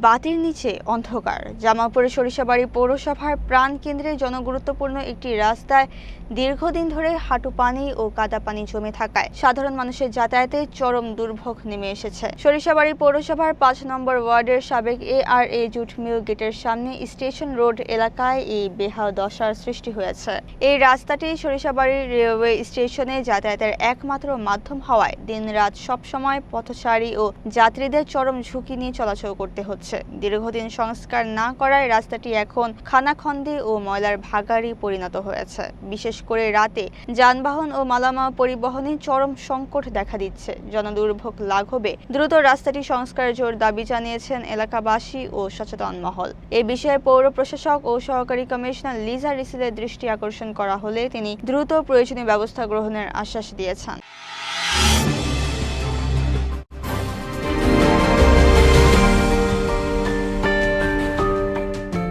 বাতির নিচে অন্ধকার। জামালপুরে সরিষাবাড়ি পৌরসভার প্রাণকেন্দ্রে জনগুরুত্বপূর্ণ একটি রাস্তায় দীর্ঘদিন ধরে হাঁটু পানি ও কাদা পানি জমে থাকায় সাধারণ মানুষের যাতায়াতে চরম দুর্ভোগ নেমে এসেছে। সরিষাবাড়ি পৌরসভার ৫ নম্বর ওয়ার্ডের সাবেক ARA জুট মিল গেটের সামনে স্টেশন রোড এলাকায় এই বেহাল দশার সৃষ্টি হয়েছে। এই রাস্তাটি সরিষাবাড়ি রেলওয়ে স্টেশনে যাতায়াতের একমাত্র মাধ্যম হওয়ায় দিনরাত সবসময় পথচারী ও যাত্রীদের চরম ঝুঁকি নিয়ে চলাচল করতে হচ্ছে। দীর্ঘদিন সংস্কার না করায় রাস্তাটি এখন খানাখন্দে ও ময়লার ভাগাড়ে পরিণত হয়েছে। বিশেষ করে রাতে যানবাহন ও মালামাল পরিবহনে চরম সংকট দেখা দিচ্ছে। জনদুর্ভোগ লাঘবে দ্রুত রাস্তাটি সংস্কারের জোর দাবি জানিয়েছেন এলাকাবাসী ও সচেতন মহল। এ বিষয়ে পৌর প্রশাসক ও সহকারী কমিশনার লিজা রিসিলের দৃষ্টি আকর্ষণ করা হলে তিনি দ্রুত প্রয়োজনীয় ব্যবস্থা গ্রহণের আশ্বাস দিয়েছেন।